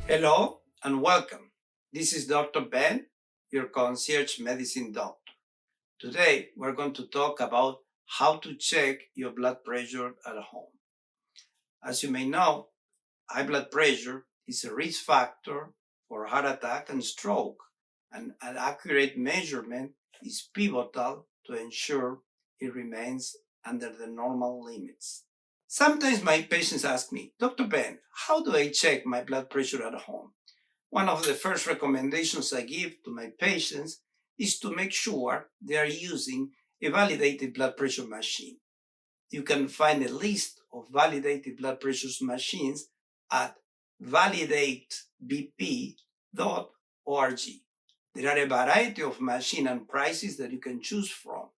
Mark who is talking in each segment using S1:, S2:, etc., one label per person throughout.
S1: Hello and welcome. This is Dr. Ben, your concierge medicine doctor. Today, we're going to talk about how to check your blood pressure at home. As you may know, high blood pressure is a risk factor for heart attack and stroke, and an accurate measurement is pivotal to ensure it remains under the normal limits. Sometimes my patients ask me, Dr. Ben, how do I check my blood pressure at home? One of the first recommendations I give to my patients is to make sure they are using a validated blood pressure machine. You can find a list of validated blood pressure machines at validatebp.org. There are a variety of machines and prices that you can choose from.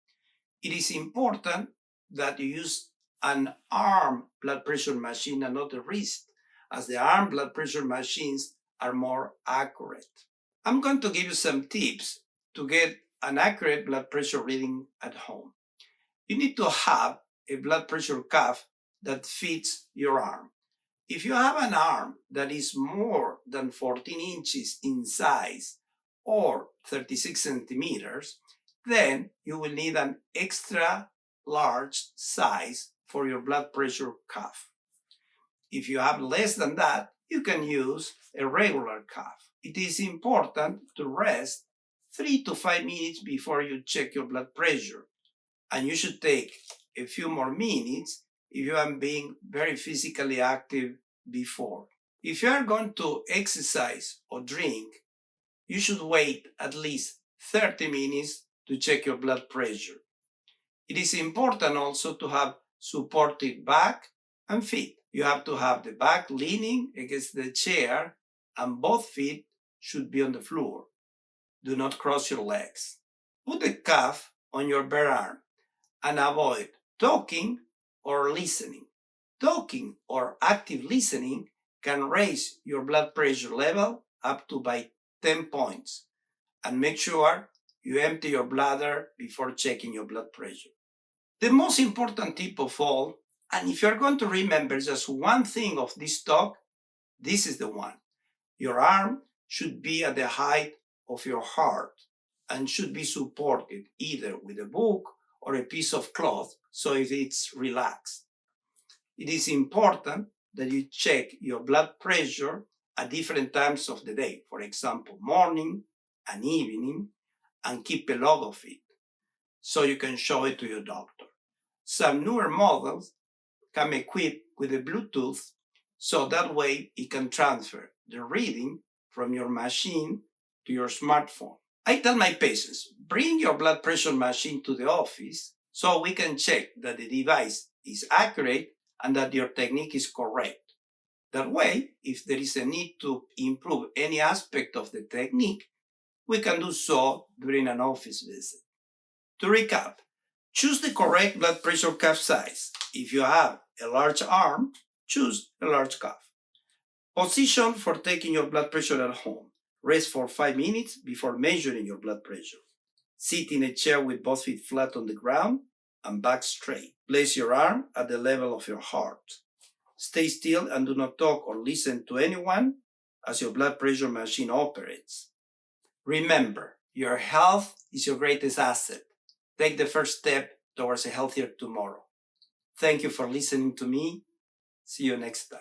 S1: It is important that you use an arm blood pressure machine and not a wrist, as the arm blood pressure machines are more accurate. I'm going to give you some tips to get an accurate blood pressure reading at home. You need to have a blood pressure cuff that fits your arm. If you have an arm that is more than 14 inches in size or 36 centimeters, then you will need an extra large size for your blood pressure cuff. If you have less than that, you can use a regular cuff. It is important to rest 3 to 5 minutes before you check your blood pressure, and you should take a few more minutes if you have been very physically active before. If you are going to exercise or drink, you should wait at least 30 minutes to check your blood pressure. It is important also to have supported back and feet. You have to have the back leaning against the chair and both feet should be on the floor. Do not cross your legs. Put the cuff on your bare arm and avoid talking or listening. Talking or active listening can raise your blood pressure level up to by 10 points. And make sure you empty your bladder before checking your blood pressure. The most important tip of all, and if you're going to remember just one thing of this talk, this is the one. Your arm should be at the height of your heart and should be supported either with a book or a piece of cloth so if it's relaxed. It is important that you check your blood pressure at different times of the day, for example, morning and evening, and keep a log of it so you can show it to your doctor. Some newer models come equipped with a Bluetooth, so that way it can transfer the reading from your machine to your smartphone. I tell my patients, bring your blood pressure machine to the office so we can check that the device is accurate and that your technique is correct. That way, if there is a need to improve any aspect of the technique, we can do so during an office visit. To recap, choose the correct blood pressure cuff size. If you have a large arm, choose a large cuff. Position for taking your blood pressure at home. Rest for 5 minutes before measuring your blood pressure. Sit in a chair with both feet flat on the ground and back straight. Place your arm at the level of your heart. Stay still and do not talk or listen to anyone as your blood pressure machine operates. Remember, your health is your greatest asset. Take the first step towards a healthier tomorrow. Thank you for listening to me. See you next time.